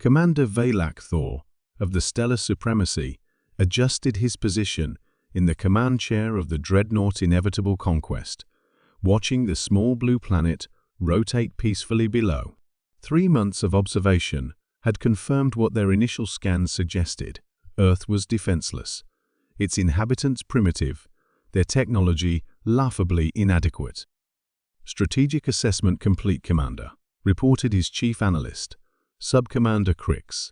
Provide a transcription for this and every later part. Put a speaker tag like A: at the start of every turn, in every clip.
A: Commander Velak Thor of the Stellar Supremacy adjusted his position in the command chair of the dreadnought Inevitable Conquest, watching the small blue planet rotate peacefully below. 3 months of observation had confirmed what their initial scans suggested. Earth was defenseless, its inhabitants primitive, their technology laughably inadequate. Strategic assessment complete, Commander, reported his chief analyst, Sub-Commander Crix.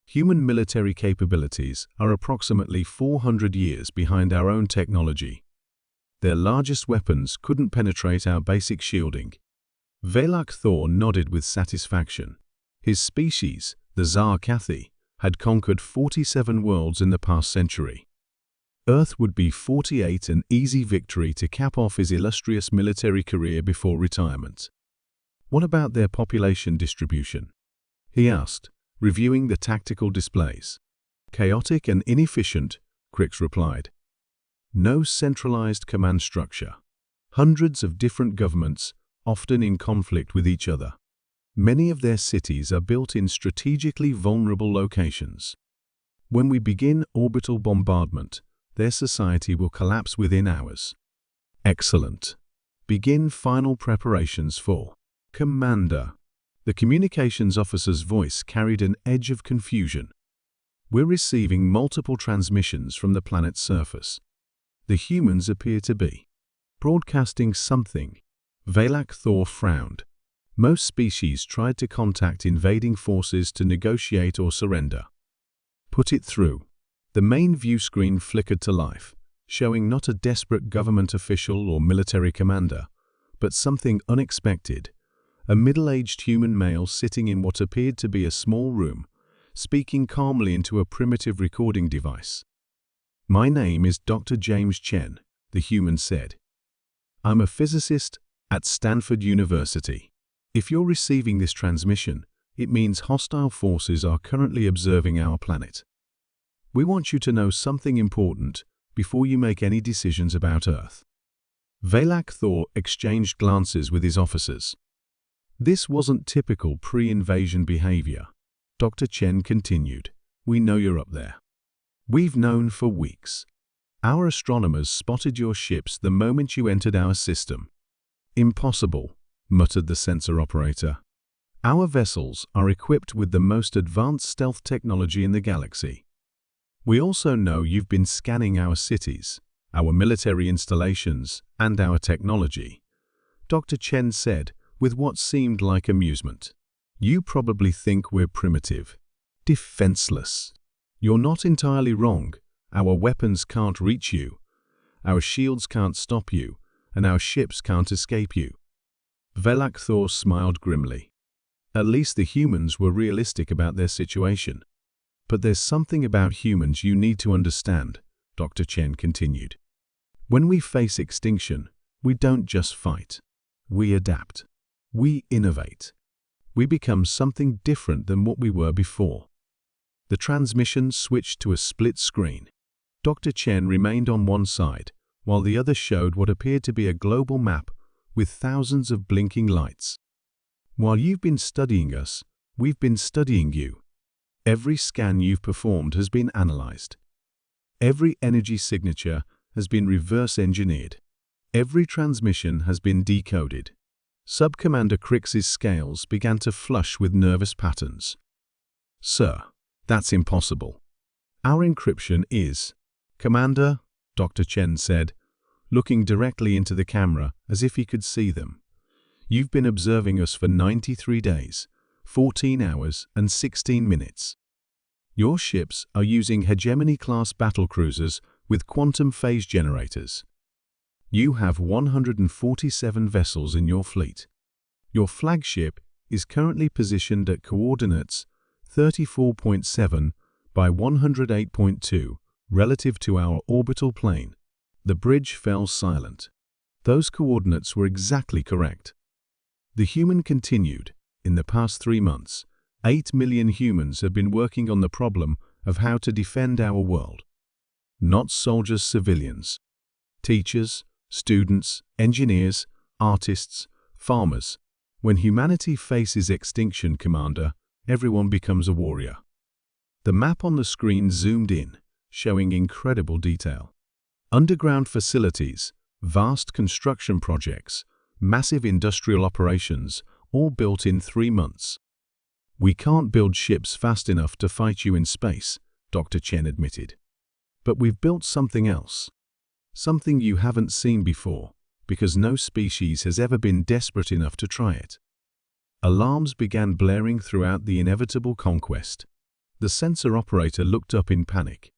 A: Human military capabilities are approximately 400 years behind our own technology. Their largest weapons couldn't penetrate our basic shielding. Velak Thor nodded with satisfaction. His species, the Zarkathi, had conquered 47 worlds in the past century. Earth would be 48, an easy victory to cap off his illustrious military career before retirement. What about their population distribution? He asked, reviewing the tactical displays. Chaotic and inefficient, Crix replied. No centralized command structure. Hundreds of different governments, often in conflict with each other. Many of their cities are built in strategically vulnerable locations. When we begin orbital bombardment, their society will collapse within hours. Excellent. Begin final preparations for Commander. The communications officer's voice carried an edge of confusion. We're receiving multiple transmissions from the planet's surface. The humans appear to be broadcasting something. Velak Thor frowned. Most species tried to contact invading forces to negotiate or surrender. Put it through. The main view screen flickered to life, showing not a desperate government official or military commander, but something unexpected. A middle-aged human male sitting in what appeared to be a small room, speaking calmly into a primitive recording device. My name is Dr. James Chen, the human said. I'm a physicist at Stanford University. If you're receiving this transmission, it means hostile forces are currently observing our planet. We want you to know something important before you make any decisions about Earth. Velak Thor exchanged glances with his officers. This wasn't typical pre-invasion behavior. Dr. Chen continued, we know you're up there. We've known for weeks. Our astronomers spotted your ships the moment you entered our system. Impossible, muttered the sensor operator. Our vessels are equipped with the most advanced stealth technology in the galaxy. We also know you've been scanning our cities, our military installations, and our technology. Dr. Chen said, with what seemed like amusement. You probably think we're primitive, defenseless. You're not entirely wrong. Our weapons can't reach you. Our shields can't stop you, and our ships can't escape you. Velak Thor smiled grimly. At least the humans were realistic about their situation. But there's something about humans you need to understand, Dr. Chen continued. When we face extinction, we don't just fight. We adapt. We innovate. We become something different than what we were before. The transmission switched to a split screen. Dr. Chen remained on one side, while the other showed what appeared to be a global map with thousands of blinking lights. While you've been studying us, we've been studying you. Every scan you've performed has been analyzed. Every energy signature has been reverse-engineered. Every transmission has been decoded. Sub-Commander Crix's scales began to flush with nervous patterns. Sir, that's impossible. Our encryption is. Commander, Dr. Chen said, looking directly into the camera as if he could see them. You've been observing us for 93 days, 14 hours and 16 minutes. Your ships are using Hegemony-class battlecruisers with quantum phase generators. You have 147 vessels in your fleet. Your flagship is currently positioned at coordinates 34.7 by 108.2 relative to our orbital plane. The bridge fell silent. Those coordinates were exactly correct. The human continued. In the past 3 months, 8 million humans have been working on the problem of how to defend our world. Not soldiers, civilians. Teachers, students, engineers, artists, farmers. When humanity faces extinction, Commander, everyone becomes a warrior. The map on the screen zoomed in, showing incredible detail. Underground facilities, vast construction projects, massive industrial operations, all built in 3 months. "We can't build ships fast enough to fight you in space," Dr. Chen admitted. "But we've built something else. Something you haven't seen before, because no species has ever been desperate enough to try it." Alarms began blaring throughout the inevitable conquest. The sensor operator looked up in panic.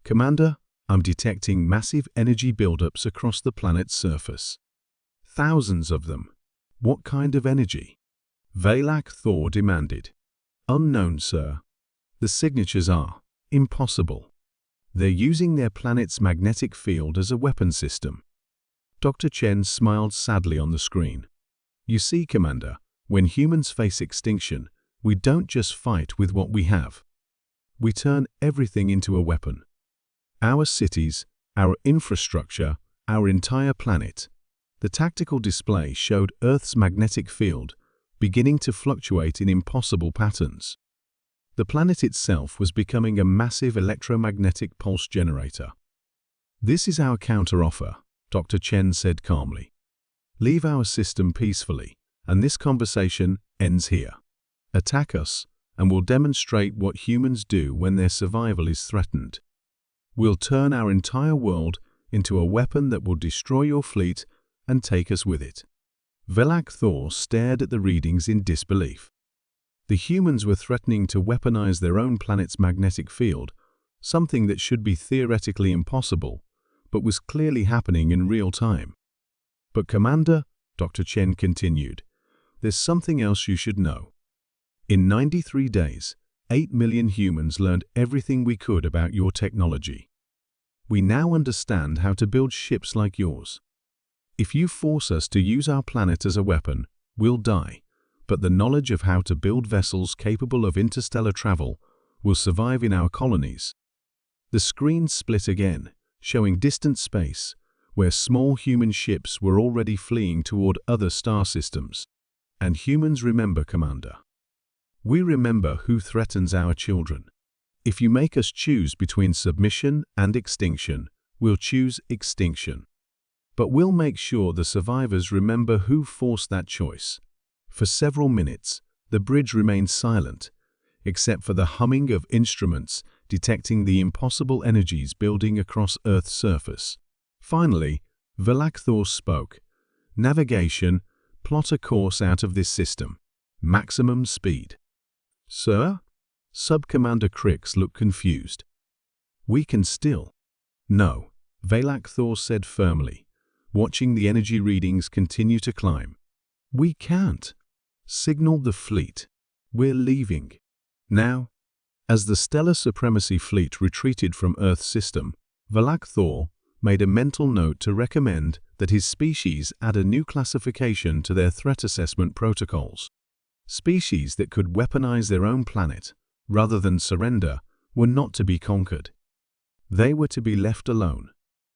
A: "Commander, I'm detecting massive energy buildups across the planet's surface. Thousands of them. What kind of energy?" Velak Thor demanded. "Unknown, sir. The signatures are impossible. They're using their planet's magnetic field as a weapon system." Dr. Chen smiled sadly on the screen. "You see, Commander, when humans face extinction, we don't just fight with what we have. We turn everything into a weapon. Our cities, our infrastructure, our entire planet." The tactical display showed Earth's magnetic field beginning to fluctuate in impossible patterns. The planet itself was becoming a massive electromagnetic pulse generator. "This is our counteroffer," Dr. Chen said calmly. "Leave our system peacefully, and this conversation ends here. Attack us, and we'll demonstrate what humans do when their survival is threatened. We'll turn our entire world into a weapon that will destroy your fleet and take us with it." Velak Thor stared at the readings in disbelief. The humans were threatening to weaponize their own planet's magnetic field, something that should be theoretically impossible, but was clearly happening in real time. "But Commander," Dr. Chen continued, "there's something else you should know. In 93 days, 8 million humans learned everything we could about your technology. We now understand how to build ships like yours. If you force us to use our planet as a weapon, we'll die, but the knowledge of how to build vessels capable of interstellar travel will survive in our colonies." The screen split again, showing distant space, where small human ships were already fleeing toward other star systems. "And humans remember, Commander. We remember who threatens our children. If you make us choose between submission and extinction, we'll choose extinction. But we'll make sure the survivors remember who forced that choice." For several minutes, the bridge remained silent, except for the humming of instruments detecting the impossible energies building across Earth's surface. Finally, Velak Thor spoke. "Navigation, plot a course out of this system. Maximum speed." "Sir?" Sub-Commander Crix looked confused. "We can still." "No," Velak Thor said firmly, watching the energy readings continue to climb. "We can't. Signal the fleet. We're leaving. Now." As the Stellar Supremacy fleet retreated from Earth's system, Velak Thor made a mental note to recommend that his species add a new classification to their threat assessment protocols. Species that could weaponize their own planet, rather than surrender, were not to be conquered. They were to be left alone.